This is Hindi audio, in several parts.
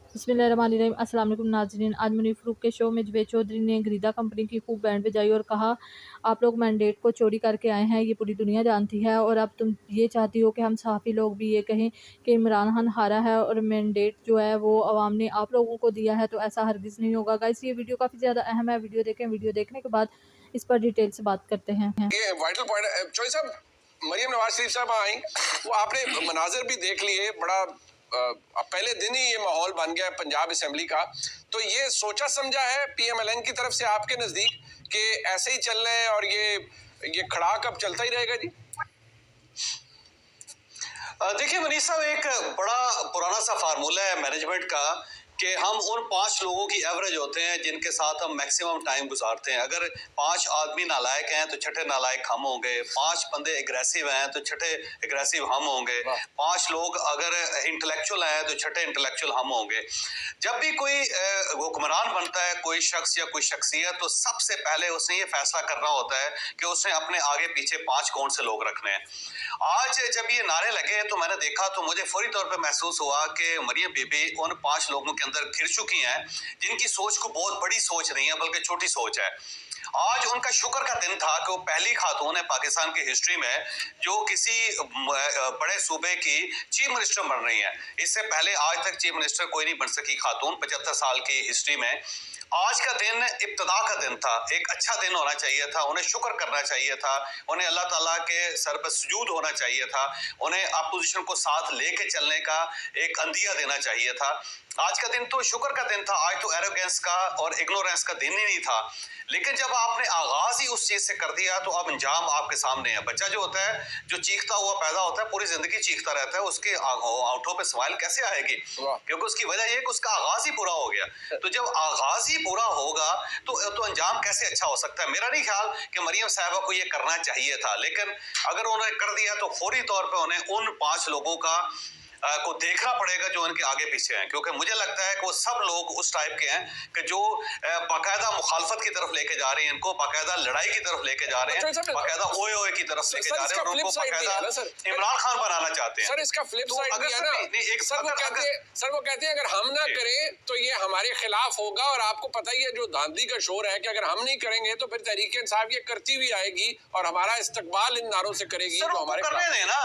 बिस्मिल्लाहिर्रहमानिर्रहीम। अस्सलाम वालेकुम नाज़रीन। आज मुनीर फ़ारूक के शो में जवेद चौधरी ने गरीदा कंपनी की खूब बैंड बजाई और कहा, आप लोग मैंडेट को चोरी करके आए हैं, ये पूरी दुनिया जानती है, और अब तुम ये चाहती हो कि हम सहाफ़ी लोग भी ये कहें कि इमरान खान हारा है और मैंडेट जो है वो अवाम ने आप लोगों को दिया है। तो ऐसा हरगिज़ नहीं होगा। गाइस, ये वीडियो काफ़ी ज़्यादा अहम है। वीडियो देखें। वीडियो देखने के बाद इस पर डिटेल से बात करते हैं। ये वाइटल पॉइंट चौधरी साहब, मरियम नवाज शरीफ साहब आई, वो आपने मनाजर भी देख लिए, बड़ा पहले दिन ही ये माहौल बन गया पंजाब असेंबली का। तो ये सोचा समझा है पीएमएलएन की तरफ से आपके नजदीक कि ऐसे ही चल रहे हैं और ये खड़ाक अब चलता ही रहेगा जी? देखिए मनीष साहब, एक बड़ा पुराना सा फार्मूला है मैनेजमेंट का कि हम उन 5 लोगों की एवरेज होते हैं जिनके साथ हम मैक्सिमम टाइम गुजारते हैं। अगर 5 आदमी नालायक हैं तो छठे नालायक हम होंगे, 5 बंदे एग्रेसिव हैं तो छठे एग्रेसिव हम होंगे, 5 लोग अगर इंटेलेक्चुअल हैं तो छठे इंटेलेक्चुअल हम होंगे। जब भी कोई हुक्मरान बनता है, कोई शख्स या कोई शख्सियत, तो सबसे पहले उसने ये फैसला करना होता है कि उसने अपने आगे पीछे 5 कौन से लोग रखने हैं। आज जब ये नारे लगे तो मैंने देखा तो मुझे फौरी तौर पे महसूस हुआ कि मरियम बीबी उन 5 लोगों के अंदर घिर चुकी हैं जिनकी सोच को बहुत बड़ी सोच नहीं है बल्कि छोटी सोच है। आज उनका शुक्र का दिन था कि वो पहली खातून है पाकिस्तान की हिस्ट्री में जो किसी बड़े सूबे की चीफ मिनिस्टर बन रही है। इससे पहले आज तक चीफ मिनिस्टर कोई नहीं बन सकी खातून 75 साल की हिस्ट्री में। आज का दिन इब्तिदा का दिन था, एक अच्छा दिन होना चाहिए था, उन्हें शुक्र करना चाहिए था, उन्हें अल्लाह ताला के सर पर सुजूद होना चाहिए था, उन्हें अपोजिशन को साथ लेके चलने का एक अंदिया देना चाहिए था। आज का दिन तो शुक्र का दिन था, आज तो एरोगेंस का और इग्नोरेंस का दिन ही नहीं था। लेकिन जब आपने आगाज ही उस चीज से कर दिया तो अब अंजाम आपके सामने है। बच्चा जो होता है, जो चीखता हुआ पैदा होता है, पूरी जिंदगी चीखता रहता है, उसके आंखों पे स्माइल कैसे आएगी? क्योंकि उसकी वजह यह कि उसका आगाज ही पूरा हो गया। तो जब आगाज ही पूरा होगा तो अंजाम कैसे अच्छा हो सकता है? मेरा नहीं ख्याल कि मरियम साहबा को यह करना चाहिए था, लेकिन अगर उन्होंने कर दिया तो फौरी तौर पर उन्हें उन 5 लोगों को देखना पड़ेगा जो उनके आगे पीछे हैं, क्योंकि मुझे लगता है कि वो सब लोग उस टाइप के हैं कि जो बाकायदा मुखालफत की तरफ लेके जा रहे हैं, इनको बाकायदा लड़ाई की तरफ लेके जा रहे हैं, बाकायदा ओए ओए की तरफ लेके जा रहे हैं और उनको बाकायदा इमरान खान बनाना चाहते हैं। सर, इसका फ्लिप साइड भी है ना। सर वो कहते हैं अगर हम ना करें तो ये हमारे खिलाफ होगा, और आपको पता ही है जो धांधली का शोर है कि अगर हम नहीं करेंगे तो फिर तहरीक इंसाफ ये करती हुई आएगी और हमारा इस्तकबाल इन नारों से करेगी। तो हमारे करने देना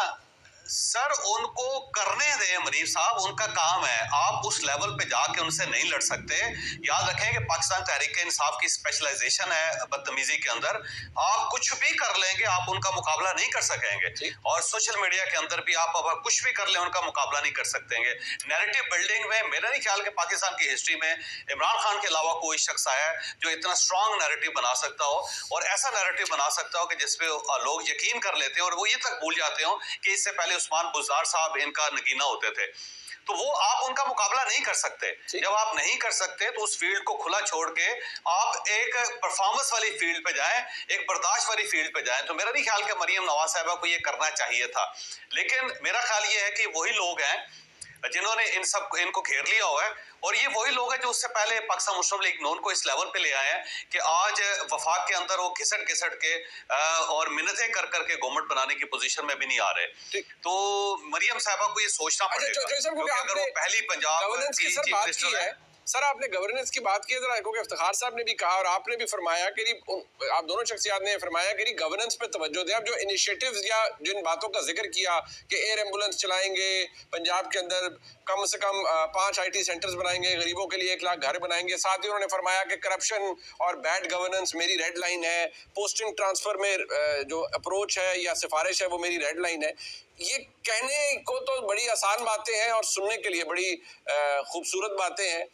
सर, उनको करने दें मरीफ साहब, उनका काम है। आप उस लेवल पे जाके उनसे नहीं लड़ सकते। याद रखें कि पाकिस्तान तहरीक इंसाफ की स्पेशलाइजेशन है बदतमीजी के अंदर। आप कुछ भी कर लेंगे, आप उनका मुकाबला नहीं कर सकेंगे, और सोशल मीडिया के अंदर भी आप अब कुछ भी कर ले उनका मुकाबला नहीं कर सकते। नैरेटिव बिल्डिंग में मेरा नहीं ख्याल कि पाकिस्तान की हिस्ट्री में इमरान खान के अलावा कोई शख्स आया है जो इतना स्ट्रॉन्ग नैरेटिव बना सकता हो और ऐसा नैरेटिव बना सकता हो कि जिसपे लोग यकीन कर लेते हैं और वो ये तक भूल जाते हो कि इससे पहले उस्मान बुज़दार साहब इनका नगीना होते थे। तो वो आप उनका मुकाबला नहीं कर सकते। जब आप नहीं कर सकते तो उस फील्ड को खुला छोड़ के आप एक परफॉर्मेंस वाली फील्ड पे जाएं, एक बर्दाश्त वाली फील्ड पे जाएं। तो मेरा नहीं ख्याल कि मरियम नवाज साहबा को ये करना चाहिए था, लेकिन मेरा ख्याल ये है कि वही लोग हैं जिन्होंने इनको घेर लिया हुआ है, और ये वही लोग हैं जो उससे पहले पाकिस्तान मुस्लिम लीग नून को इस लेवल पे ले आए हैं कि आज वफाक के अंदर वो घिसट घिसट के और मिन्नतें कर करके गवर्नमेंट बनाने की पोजीशन में भी नहीं आ रहे। तो मरियम साहबा को ये सोचना पड़ेगा अगर वो पहली पंजाब की चीफ मिनिस्टर है। सर, आपने गवर्नेंस की बात की जरा, क्योंकि इफ्तिखार साहब ने भी कहा और आपने भी फरमाया कि आप दोनों शख्सियात ने फरमाया कि गवर्नेंस पे तवज्जो दें। आप जो इनिशिएटिव्स या जिन बातों का जिक्र किया कि एयर एम्बुलेंस चलाएंगे पंजाब के अंदर, कम से कम 5 IT सेंटर्स बनाएंगे, गरीबों के लिए 1 लाख घर बनाएंगे, साथ ही उन्होंने फरमाया कि करप्शन और बैड गवर्नेंस मेरी रेड लाइन है, पोस्टिंग ट्रांसफर में जो अप्रोच है या सिफारिश है वो मेरी रेड लाइन है। ये कहने को तो बड़ी आसान बातें हैं और सुनने के लिए बड़ी खूबसूरत बातें हैं,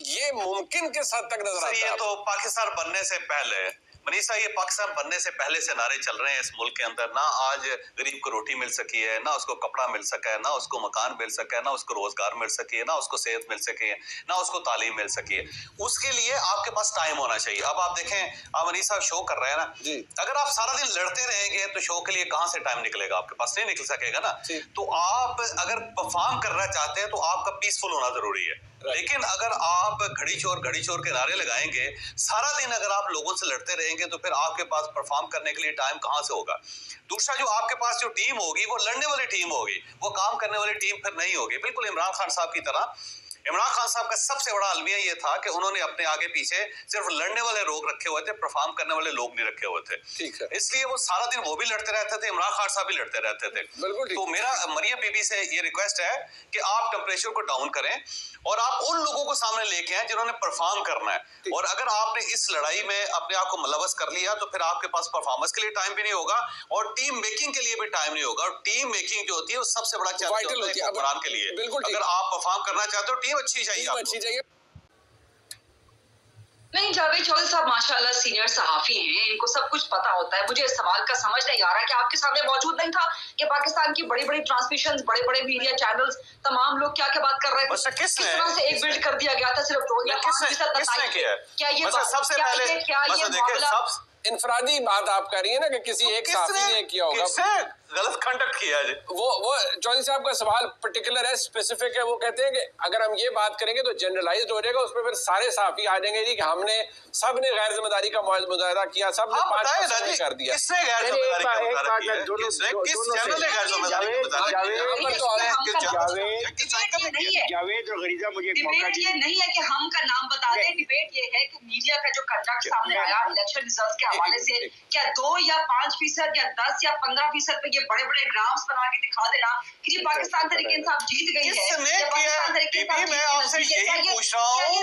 ये मुमकिन किस हद तक नजर आता है? ये तो पाकिस्तान बनने से पहले मनीषा, ये पाकिस्तान बनने से पहले से नारे चल रहे हैं इस मुल्क के अंदर। ना आज गरीब को रोटी मिल सकी है, ना उसको कपड़ा मिल सका है, ना उसको मकान मिल सका है, ना उसको रोजगार मिल सकी है, ना उसको सेहत मिल सकी है, ना उसको तालीम मिल सकी है। उसके लिए आपके पास टाइम होना चाहिए। अब आप देखें, आप मनीषा शो कर रहे हैं ना जी, अगर आप सारा दिन लड़ते रहेंगे तो शो के लिए कहां से टाइम निकलेगा? आपके पास नहीं निकल सकेगा ना। तो आप अगर परफॉर्म करना चाहते हैं तो आपका पीसफुल होना जरूरी है। लेकिन अगर आप घड़ी चोर के नारे लगाएंगे, सारा दिन अगर आप लोगों से लड़ते रहेंगे, तो फिर आपके पास परफॉर्म करने के लिए टाइम कहां से होगा? दूसरा, जो आपके पास जो टीम होगी वो लड़ने वाली टीम होगी, वो काम करने वाली टीम फिर नहीं होगी। बिल्कुल इमरान खान साहब की तरह इमरान खान साहब का सबसे बड़ा अलमिया ये था कि उन्होंने अपने आगे पीछे सिर्फ लड़ने वाले लोग रखे हुए थे, परफॉर्म करने वाले लोग नहीं रखे हुए थे। ठीक है, इसलिए वो सारा दिन वो भी लड़ते रहते थे, इमरान खान साहब भी लड़ते रहते थे। बिल्कुल। तो मेरा मरियम बीबी से ये रिक्वेस्ट है कि आप टेम्परेचर को डाउन करें और आप उन लोगों को सामने लेके आए जिन्होंने परफॉर्म करना है। और अगर आपने इस लड़ाई में अपने आप को मुलव्वस कर लिया तो फिर आपके पास परफॉर्मेंस के लिए टाइम भी नहीं होगा और टीम मेकिंग के लिए भी टाइम नहीं होगा। और टीम मेकिंग जो होती है वो सबसे बड़ा चैलेंज होता है हुक्मरान के लिए। बिल्कुल, अगर आप परफॉर्म करना चाहते हो टीम अच्छी चाहिए, अच्छी चाहिए। नहीं, जावेद चौधरी साहब माशाल्लाह सीनियर सहाफी हैं, इनको सब कुछ पता होता है। मुझे इस सवाल का समझ नहीं आ रहा कि आपके सामने मौजूद नहीं था कि पाकिस्तान की बड़ी-बड़ी ट्रांसमिशंस, बड़े-बड़े मीडिया चैनल्स, तमाम लोग क्या-क्या बात कर रहे थे। किस तरह से एक बिल्ड कर दिया गया था सिर्फ 2 या 5% बताइए। क्या ये सबसे पहले मामला इनफरादी बात आप कर रही है ना कि किसी एक साथी ने किया होगा, गलत कंडक्ट किया है। वो चौधरी साहब का सवाल पर्टिकुलर है, स्पेसिफिक है। वो कहते हैं कि अगर हम ये बात करेंगे तो जनरलाइज्ड हो जाएगा, उसमें फिर सारे साफी आ जाएंगे जी कि हमने सबने गैर जिम्मेदारी का मुजाहिदा किया, सबने 5% कर दिया। किसने गैर जिम्मेदारी का मुजाहिदा किया? किस चैनल ने गैर जिम्मेदारी का मुजाहिदा किया? जावेद और गरीदा मुझे डिबेट ये नहीं है कि हम का नाम बता दें, डिबेट ये है कि मीडिया का जो कंडक्ट सामने आया इलेक्शन रिजल्ट्स के हवाले से, क्या 2 या 5% या 10 या 15% पे ये बड़े-बड़े ग्राफ्स बना के दिखा देना कि ये पाकिस्तान तहरीक इंसाफ जीत गई है। किसने किया? मैं आपसे यही पूछ रहा हूँ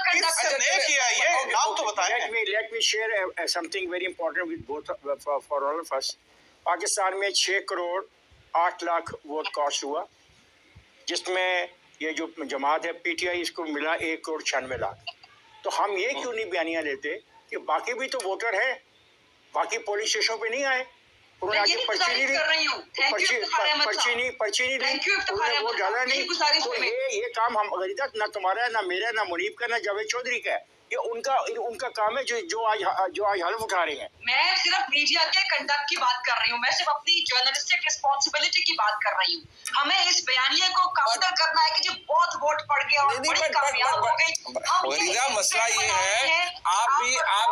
कि किसने किया ये? नाम तो बताएं। Let me share something very important with both for all of us. Pakistan में 6 करोड़ 8 लाख वोट कास्ट हुआ, जिसमें ये जो जमात है पीटीआई, इसको मिला 1 करोड़ 96 लाख। तो हम ये क्यों नहीं बयानियां लेते कि बाकी भी तो वोटर हैं, बाकी पोलिंग स्टेशनों पे नहीं आए, उन्होंने आगे पर्ची नहीं दी, पर्ची नहीं दी, उन्होंने वोट डाला नहीं। तो ये काम हम गरीदा ना तुम्हारा है, ना मेरा, ना मुनीब का, ना जावेद चौधरी का है, ये उनका काम है जो आज हल्फ उठा रहे हैं। मैं सिर्फ मीडिया के कंडक्ट की बात कर रही हूँ, मैं सिर्फ अपनी जर्नलिस्टिक रिस्पॉन्सिबिलिटी की बात कर रही हूँ। हमें इस बयानिए को काउंटर करना है कि जो बहुत वोट पड़ गया और बड़ी कामयाब हो गई। मसला ये है, आप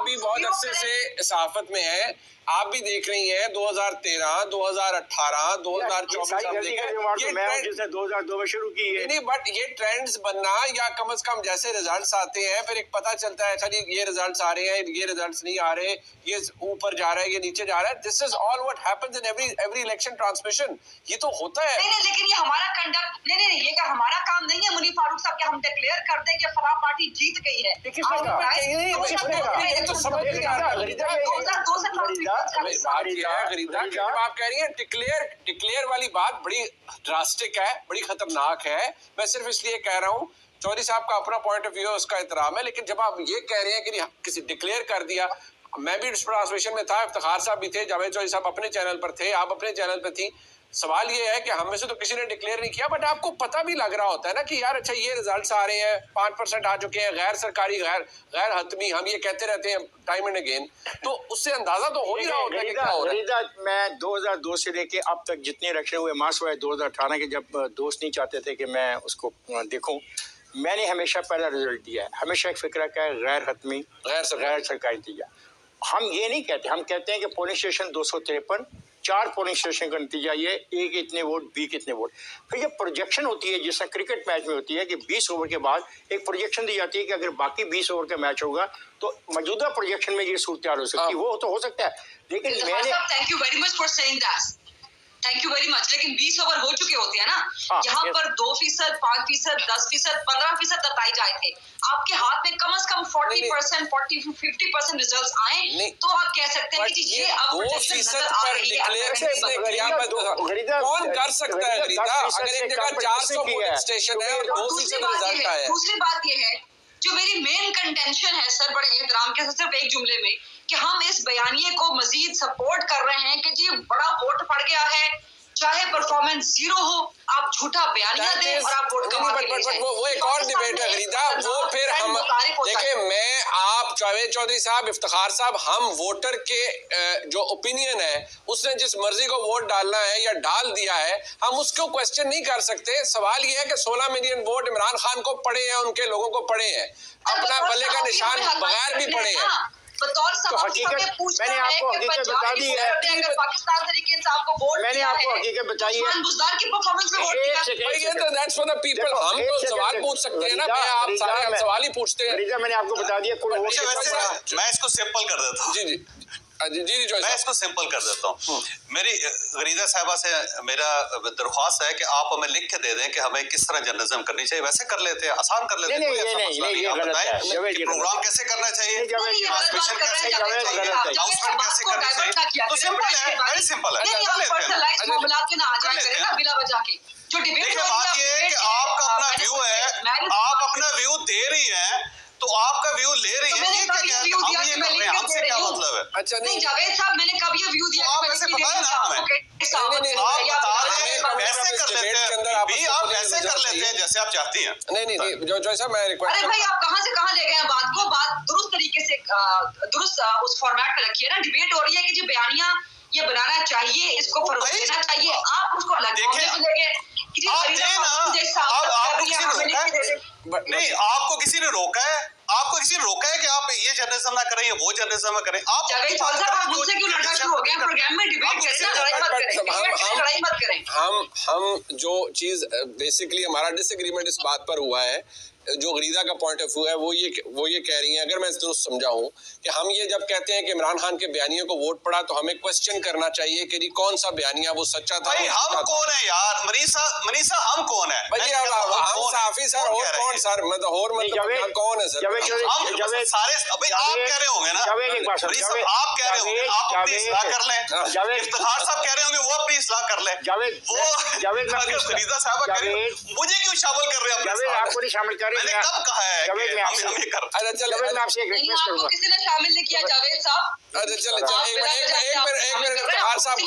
भी बहुत अरसे से सहाफत में है, आप भी देख रही हैं 2013, 2018, 2024 जिसने 2002 में शुरू की है। नहीं, बट ये ट्रेंड्स बनना या कम से कम जैसे रिजल्ट्स आते हैं फिर एक पता चलता है, अच्छा जी ये रिजल्ट्स आ रहे हैं, ये रिजल्ट्स नहीं आ रहे, ये ऊपर जा रहा है, ये नीचे जा रहा है। This is all what happens in every election transmission. ये तो होता है। नहीं, लेकिन ये हमारा कंडक्ट नहीं, ये क्या हमारा काम नहीं है मुनीफ फारूक साहब कि हम डिक्लेयर कर दें कि फलां पार्टी जीत गई है। तो समझ नहीं आ रहा। 2002 से आप कह रही हैं डिक्लेयर वाली बात बड़ी ड्रास्टिक है, बड़ी खतरनाक है। मैं सिर्फ इसलिए कह रहा हूँ, चौधरी साहब का अपना पॉइंट ऑफ व्यू है, उसका एहतराम है, लेकिन जब आप ये कह रहे हैं कि किसी डिक्लेयर कर दिया, मैं भी ट्रांसमिशन में था, इफ्तिखार साहब भी थे, जावेद चौधरी साहब अपने चैनल पर थे, आप अपने चैनल पर थी। सवाल ये है कि हम में से तो किसी ने डिक्लेयर नहीं किया, बट आपको पता भी लग रहा होता है ना कि यार अच्छा ये रिजल्ट्स आ रहे हैं, 5% आ चुके हैं, गैर सरकारी गैर हतमी, हम ये कहते रहते हैं टाइम एंड अगेन, तो उससे अंदाजा तो हो ही रहा होता है कि क्या हो रहा है। मैं 2002 से लेके अब तक जितने इलेक्शन हुए, मासवाए 2018 के, जब दोस्त नहीं चाहते थे कि मैं उसको देखूं, मैंने हमेशा पहला रिजल्ट दिया है। हमेशा एक फिक्र का है गैर हतमी, गैर सरकारी नतीजा। हम ये नहीं कहते, हम कहते हैं कि पोलिंग स्टेशन 253, 4 पोलिंग स्टेशन का नतीजा ये, ए के इतने वोट, बी के इतने वोट। फिर जब प्रोजेक्शन होती है, जिसमें क्रिकेट मैच में होती है कि 20 ओवर के बाद एक प्रोजेक्शन दी जाती है कि अगर बाकी 20 ओवर का मैच होगा तो मौजूदा प्रोजेक्शन में ये सूरत हो सकती है, वो तो हो सकता है। लेकिन मैंने thank you very much for saying that, thank you very much. लेकिन 20 ओवर हो चुके होते हैं ना, यहाँ पर 2%, 5%, 10%, 15% बताए जाए थे। आपके हाथ में कम से कम 40%, 50% रिजल्ट्स आए तो आप कह सकते हैं कि ये अब 2% पर डिक्लेयर कौन कर सकता है? अगर एक जगह 400 पोलिंग स्टेशन है और 2% रिजल्ट आया। दूसरी बात ये है, जो मेरी मेन कंटेंशन है सर, बड़े एहतराम के साथ सिर्फ एक जुमले में, कि हम इस बयानिए को मजीद सपोर्ट कर रहे हैं कि जी बड़ा वोट पड़ गया है, चाहे परफॉर्मेंस 0 हो, आप झूठा बयानिया दें और आप वोट कमा के ले जाएं। वो एक और डिबेट है गरीदा, वो फिर हम देखिए, मैं, आप, जावेद चौधरी साहब, इफ्तिखार साहब, हम वोटर के जो ओपिनियन है, उसने जिस मर्जी को वोट डालना है या डाल दिया है, हम उसको क्वेश्चन नहीं कर सकते। सवाल ये है कि 16 मिलियन वोट इमरान खान को पड़े हैं, उनके लोगों को पड़े हैं, अपना बल्ले का निशान बगैर भी पड़े हैं। बतौर तो सवाल हकीकत हमें पूछना मैंने है आपको कि हकीकत पंजाब बता की दी हुकूमत ने है। अगर पाकिस्तान तरीके इंसाफ को वोट मैंने दिया आपको है, हकीकत बताई है। उस्मान बुज़दार की परफॉर्मेंस पे वोट दिया। भाई ये तो दैट्स फॉर द पीपल। देखो, हम एक तो सेकंड सवाल देखो, पूछ सकते हैं ना गरीदा- भाई, आप गरीदा सारे मैं- सवाल ही पूछते हैं। गरीदा मैंने आपको बता दिया कोई वोट अच्छा, कितना वैसे पड़ा। मैं इसको सिंपल कर देता हूँ। जी जी जी जी मैं जॉय इसको सिंपल कर देता हूँ। मेरी गरीदा साहबा से मेरा दरख्वास्त है कि आप हमें लिख के दे दें कि हमें किस तरह जर्नलिज्म करनी चाहिए। वैसे कर लेते हैं, आसान कर लेते हैं, नहीं, कोई ये ऐसा नहीं, मसला नहीं, नहीं। ये आप गलत बताएं है, जावेद, कि ये गलत प्रोग्राम है। कैसे करना चाहिए, नहीं, जावेद, ये गलत बात कर रहे हैं, जावेद, जावेद गलत साहब, है। जावेद साहब, बात कैसे को करनी डाइवर्ट चाहिए? ना किया तो करें, सिंपल है, बड़ी very simple है। नहीं, कर आप लेते हैं। पर्सनलाइज्ड मामलात में ना आ जाया कर लेते करें ना हैं। बिला वजह के। जो डिबेट देखिए, हो रही बात ये है कि आपका अपना व्यू है, आप अपना व्यू दे रही हैं, तो आपका व्यू ले रही तो है, मैंने ये कब क्या ये व्यू हम दिया ये कि कर मैं रहे लिख हैं, के हमसे दे क्या रही हूँ? मतलब है? अच्छा नहीं जावेद साहब, मैंने कब ये व्यू दिया तो आप कि मैं ऐसे लिख के दे बताएं रही ना हूँ? हमें। आपको कैसे साबित नहीं, करूं? आप या बता आप दें, हमें वैसे इस कर डिबेट लेते के अंदर हैं आपस भी, में आप बोलने की वैसे कर जरूरत लेते हैं चाहिए। जैसे आप चाहती हैं। नहीं जॉय साहब मैं रिक्वेस्ट अरे भाई, आप कहाँ से कहाँ ले गए हैं बात को? बात दुरुस्त तरीके से दुरुस्त उस फॉर्मेट पे रखिए ना। डिबेट हो रही है कि जी बयानिया ये बनाना चाहिए, इसको फरोग भाई, देना चाहिए। आप उसको अलग देखिए, मामले में ले गए कि जी आप फरीदा दें ना, खातून जैसा आप कर आपको रही है, किसी ने हमें लिख रोका के दे है? दें। नहीं, आपको किसी ने रोका है? आपको किसी ने रोका है कि आप ये जर्नलिज्म ना करें, ये वो जर्नलिज्म ना करें? आप जावेद साहब, आप मुझसे क्यों लड़ना शुरू हो गए? प्रोग्राम में डिबेट करें ना, लड़ाई मत करें। डिबेट करें, लड़ाई मत करें। हम जो चीज बेसिकली हमारा डिसएग्रीमेंट इस बात पर हुआ है, जो गरीदा का पॉइंट ऑफ व्यू है वो ये कह रही हैं, अगर मैं दुरुस्त समझा हूँ, कि हम ये जब कहते हैं कि इमरान खान के बयानियों को वोट पड़ा तो हमें क्वेश्चन करना चाहिए कि कौन सा बयानिया वो सच्चा था। भाई, हम कौन है यार? मनीषा हम कौन है? भाई हम साफी सर और कौन सर मतलब और मतलब कौन है सर? हम सारे भाई आप कह रहे होंगे ना, जावेद, एक बात सुन, मनीषा, जावेद, आप कह रहे होंगे, आप अपनी जावेद, इस्लाह कर लें। जावेद, इफ्तिखार साहब कह रहे होंगे, वो अपनी इस्लाह कर लें। जावेद, वो जावेद, मैं अगर फरीदा साहब कह रही हो, मुझे क्यों शामिल कर रहे हैं? जावेद, आपको नहीं शामिल कर रहे। मैंने कब कहा है जावेद, कि मैं हम आपसे ये कर? अच्छा चल जावेद, मैं आपसे एक नहीं, रिक्वेस्ट आपको करूंगा। किसी ने शामिल नहीं किया जावेद साहब। अच्छा चल एक मिनट इफ्तिखार साहब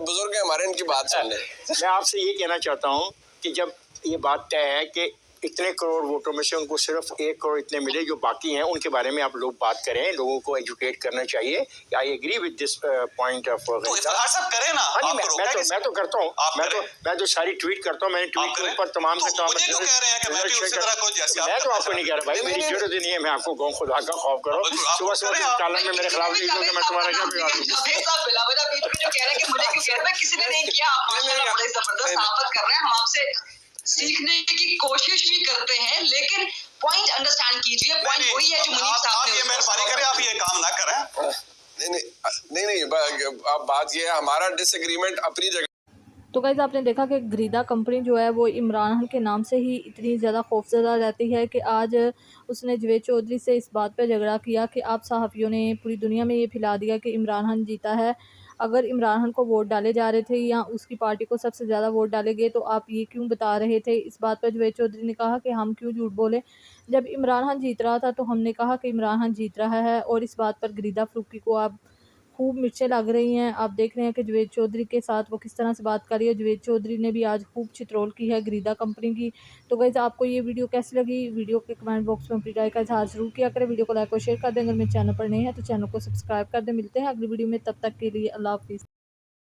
बुजुर्ग है हमारे, इनकी बात सुन ले। मैं आपसे ये कहना चाहता हूँ कि जब ये बात तय है कि इतने करोड़ वोटों में से उनको सिर्फ 1 करोड़ इतने मिले, जो बाकी हैं उनके बारे में आप लोग बात करें, लोगों को एजुकेट करना चाहिए। I agree with this point of तो इफ्तिखार साहब करें ना। हाँ, आप रोका किसी? मैं तो करता हूँ। आप करें। मैं तो सारी ट्वीट करता हूँ। मैंने ट्वीट के ऊपर तमाम तो मुझे क्यों कह रहे हैं कि मैं भी उसी तरह को जैसे आप मैं तो करना आपको नहीं कह रहा भाई, मेरी जरूरत ही नहीं है। मैं आपको गौ खुदा का खौफ करो। बिल्कुल, आप सुबह करें आप। कालम में मेरे खिलाफ नहीं क्योंकि मैं तुम्हारा क्या बिगाड़ दूँ। जावेद साहब बिला वजह बीच में जो कह रहे हैं कि मुझे क्यों कह रहे हैं, किसी ने नहीं किया। आप माशाल्लाह बड़े जबरदस्त आफत कर रहे हैं। हम आपसे सीखने की कोशिश भी करते हैं, लेकिन पॉइंट अंडरस्टैंड कीजिए। पॉइंट वही है जो मुनीब आप साहब ने ये मेहरबानी करें, आप ये काम ना करें। नहीं अब बात ये है, हमारा डिसएग्रीमेंट अपनी जगह। तो गाइज़, आपने देखा कि गरीदा कंपनी जो है वो इमरान खान के नाम से ही इतनी ज़्यादा खौफजदा रहती है कि आज उसने जावेद चौधरी से इस बात पर झगड़ा किया कि आप सहाफ़ियों ने पूरी दुनिया में ये फैला दिया कि इमरान खान जीता है। अगर इमरान खान को वोट डाले जा रहे थे या उसकी पार्टी को सबसे ज़्यादा वोट डाले गए तो आप ये क्यों बता रहे थे? इस बात पर जावेद चौधरी ने कहा कि हम क्यों झूठ बोले, जब इमरान खान जीत रहा था तो हमने कहा कि इमरान खान जीत रहा है। और इस बात पर गरीदा फ़रूकी को आप खूब मिर्चें लग रही हैं। आप देख रहे हैं कि जावेद चौधरी के साथ वो किस तरह से बात कर रही है। जावेद चौधरी ने भी आज खूब चित्रोल की है गरीदा कंपनी की। तो गाइस, आपको ये वीडियो कैसी लगी? वीडियो के कमेंट बॉक्स में अपनी राय का इज़हार ज़रूर किया करें। वीडियो को लाइक और शेयर कर दें। अगर मेरे चैनल पर नए हैं तो चैनल को सब्सक्राइब कर दें। मिलते हैं अगली वीडियो में, तब तक के लिए अल्लाह हाफ़िज़।